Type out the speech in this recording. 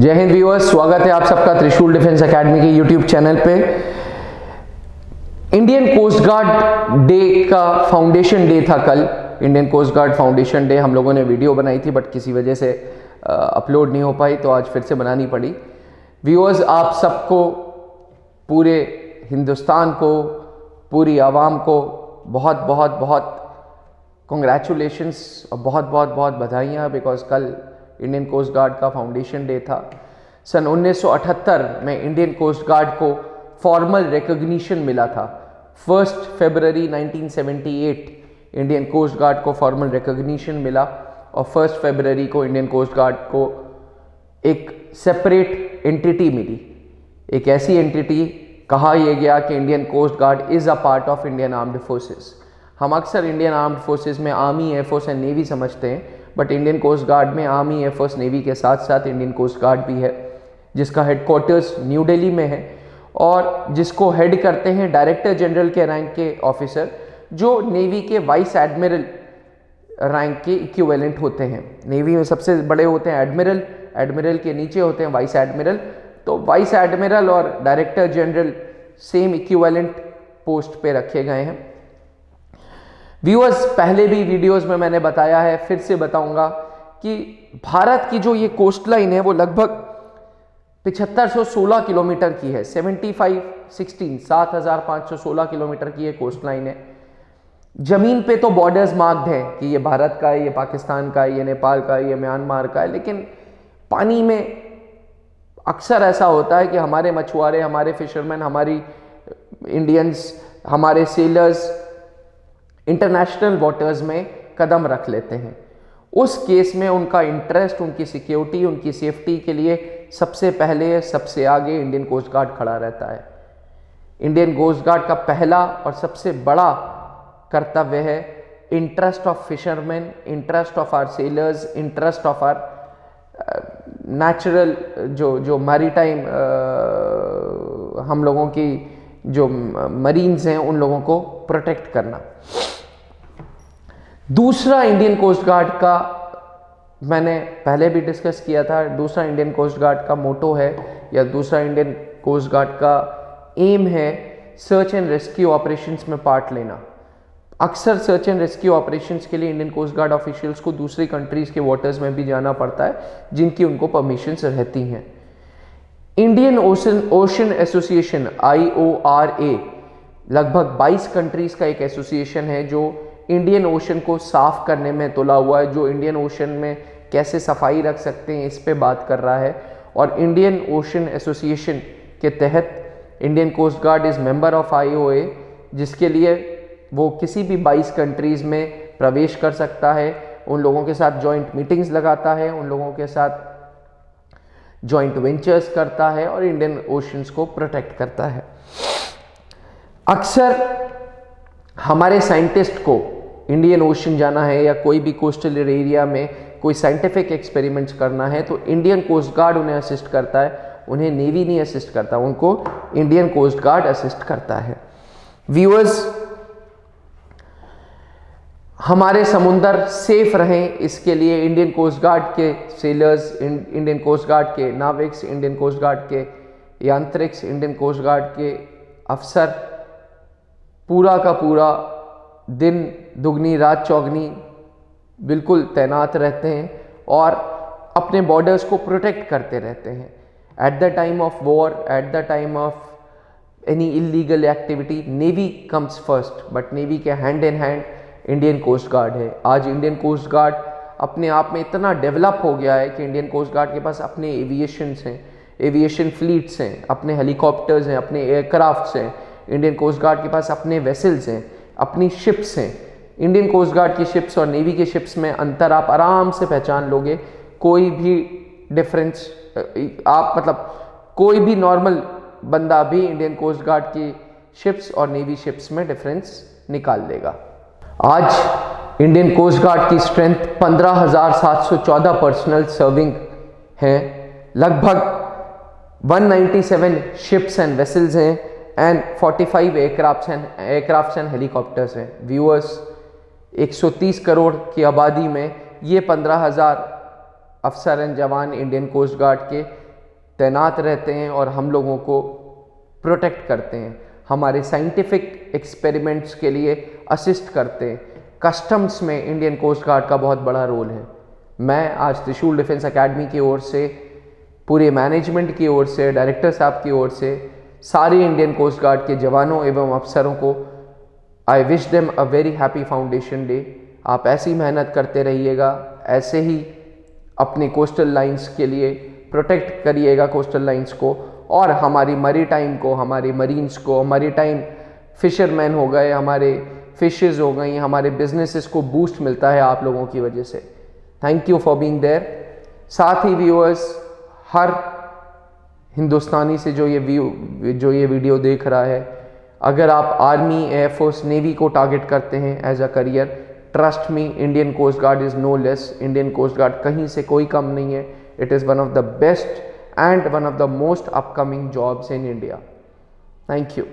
जय हिंद व्यूअर्स, स्वागत है आप सबका त्रिशूल डिफेंस एकेडमी के यूट्यूब चैनल पे। इंडियन कोस्ट गार्ड डे का फाउंडेशन डे था कल। Indian coast Guard foundation day हम लोगों ने वीडियो बनाई थी बट किसी वजह से अपलोड नहीं हो पाई, तो आज फिर से बनानी पड़ी। व्यूअर्स, आप सबको, पूरे हिंदुस्तान को, पूरी आवाम को बहुत बहुत बहुत कॉन्ग्रेचुलेशंस और बहुत बहुत बहुत बधाइयाँ, बिकॉज कल इंडियन कोस्ट गार्ड का फाउंडेशन डे था। सन 1978 में इंडियन कोस्ट गार्ड को फॉर्मल रिकॉग्निशन मिला था। 1 फरवरी 1978 इंडियन कोस्ट गार्ड को फॉर्मल रिकॉग्निशन मिला और 1 फरवरी को इंडियन कोस्ट गार्ड को एक सेपरेट एंटिटी मिली। एक ऐसी एंटिटी, कहा यह गया कि Indian coast Guard is a part of Indian armed forces. हम अक्सर इंडियन आर्म्ड फोर्सेस में आर्मी, एयरफोर्स एंड नेवी समझते हैं, बट इंडियन कोस्ट गार्ड में आर्मी, एयरफोर्स, नेवी के साथ साथ इंडियन कोस्ट गार्ड भी है, जिसका हेडक्वार्टर्स न्यू दिल्ली में है और जिसको हेड करते हैं डायरेक्टर जनरल के रैंक के ऑफिसर, जो नेवी के वाइस एडमिरल रैंक के इक्विवेलेंट होते हैं। नेवी में सबसे बड़े होते हैं एडमिरल, एडमिरल के नीचे होते हैं वाइस एडमिरल। तो वाइस एडमिरल और director general same equivalent post पे रखे गए हैं। व्यूअर्स, पहले भी वीडियोस में मैंने बताया है, फिर से बताऊंगा कि भारत की जो ये कोस्ट लाइन है वो लगभग 7516 किलोमीटर की है। 7516 किलोमीटर की ये कोस्ट लाइन है। जमीन पे तो बॉर्डर्स मार्क्ड है कि ये भारत का है, ये पाकिस्तान का है, ये नेपाल का है, ये म्यांमार का है, लेकिन पानी में अक्सर ऐसा होता है कि हमारे मछुआरे, हमारे फिशरमैन, हमारी इंडियंस, हमारे सेलर्स इंटरनेशनल वाटर्स में कदम रख लेते हैं। उस केस में उनका इंटरेस्ट, उनकी सिक्योरिटी, उनकी सेफ्टी के लिए सबसे पहले, सबसे आगे इंडियन कोस्ट गार्ड खड़ा रहता है। इंडियन कोस्ट गार्ड का पहला और सबसे बड़ा कर्तव्य है interest of fisherman, interest of our sailors, interest of our natural जो मैरीटाइम हम लोगों की जो मरीन्स हैं उन लोगों को प्रोटेक्ट करना। दूसरा इंडियन कोस्ट गार्ड का, मैंने पहले भी डिस्कस किया था, दूसरा इंडियन कोस्ट गार्ड का मोटो है या दूसरा इंडियन कोस्ट गार्ड का एम है सर्च एंड रेस्क्यू ऑपरेशंस में पार्ट लेना। अक्सर सर्च एंड रेस्क्यू ऑपरेशंस के लिए इंडियन कोस्ट गार्ड ऑफिशियल्स को दूसरी कंट्रीज के वाटर्स में भी जाना पड़ता है, जिनकी उनको परमिशंस रहती हैं। इंडियन ओशन एसोसिएशन IORA लगभग 22 कंट्रीज का एक एसोसिएशन है जो इंडियन ओशन को साफ करने में तुला हुआ है, जो इंडियन ओशन में कैसे सफाई रख सकते हैं इस पे बात कर रहा है। और इंडियन ओशन एसोसिएशन के तहत Indian coast Guard is member of IOA, जिसके लिए वो किसी भी 22 कंट्रीज में प्रवेश कर सकता है, उन लोगों के साथ जॉइंट मीटिंग्स लगाता है, उन लोगों के साथ जॉइंट वेंचर्स करता है और इंडियन ओशंस को प्रोटेक्ट करता है। अक्सर हमारे साइंटिस्ट को इंडियन ओशन जाना है या कोई भी कोस्टल एरिया में कोई साइंटिफिक एक्सपेरिमेंट्स करना है तो इंडियन कोस्ट गार्ड उन्हें असिस्ट करता है, उन्हें नेवी नहीं असिस्ट करता, उनको इंडियन कोस्ट गार्ड असिस्ट करता है। व्यूअर्स, हमारे समुंदर सेफ रहें इसके लिए इंडियन कोस्ट गार्ड के सेलर्स, इंडियन कोस्ट गार्ड के नाविक्स, इंडियन कोस्ट गार्ड के यांत्रिक्स, इंडियन कोस्ट गार्ड के अफसर पूरा का पूरा दिन दुगनी रात चौगनी बिल्कुल तैनात रहते हैं और अपने बॉर्डर्स को प्रोटेक्ट करते रहते हैं। At the time of war, at the time of any illegal activity, navy comes first, but navy के hand in hand Indian coast guard है। आज इंडियन कोस्ट गार्ड अपने आप में इतना डेवलप हो गया है कि इंडियन कोस्ट गार्ड के पास अपने एविएशंस हैं, एविएशन फ्लीट्स हैं, अपने हेलीकॉप्टर्स हैं, अपने एयरक्राफ्ट्स हैं। इंडियन कोस्ट गार्ड के पास अपने वेसल्स हैं, अपनी शिप्स हैं। इंडियन कोस्ट गार्ड की शिप्स और नेवी की शिप्स में अंतर आप आराम से पहचान लोगे। कोई भी डिफरेंस आप, मतलब कोई भी नॉर्मल बंदा भी इंडियन कोस्ट गार्ड की शिप्स और नेवी शिप्स में डिफरेंस निकाल लेगा। आज इंडियन कोस्ट गार्ड की स्ट्रेंथ 15,714 पर्सनल सर्विंग हैं, लगभग 197 शिप्स एंड वेसल्स हैं एंड 45 एयरक्राफ्ट्स एंड हेलीकॉप्टर्स हैं। व्यूअर्स, 130 करोड़ की आबादी में ये 15,000 अफसर एंड जवान इंडियन कोस्ट गार्ड के तैनात रहते हैं और हम लोगों को प्रोटेक्ट करते हैं, हमारे साइंटिफिक एक्सपेरिमेंट्स के लिए असिस्ट करते हैं। कस्टम्स में इंडियन कोस्ट गार्ड का बहुत बड़ा रोल है। मैं आज त्रिशूल डिफेंस एकेडमी की ओर से, पूरे मैनेजमेंट की ओर से, डायरेक्टर साहब की ओर से सारे इंडियन कोस्ट गार्ड के जवानों एवं अफसरों को I wish them a very happy foundation day. आप ऐसी मेहनत करते रहिएगा, ऐसे ही अपने कोस्टल लाइंस के लिए प्रोटेक्ट करिएगा कोस्टल लाइंस को, और हमारी मरी टाइम को, हमारे मरीन्स को, मरी टाइम फिशरमैन हो गए, हमारे फिशेज़ हो गई, हमारे बिजनेसेस को बूस्ट मिलता है आप लोगों की वजह से। Thank you for being there. साथ ही व्यूअर्स, हर हिंदुस्तानी से जो ये वीडियो देख रहा है, अगर आप आर्मी, एयरफोर्स, नेवी को टारगेट करते हैं as a career, trust me, Indian coast Guard is no less. Indian coast Guard कहीं से कोई कम नहीं है। It is one of the best and one of the most upcoming jobs in India. Thank you.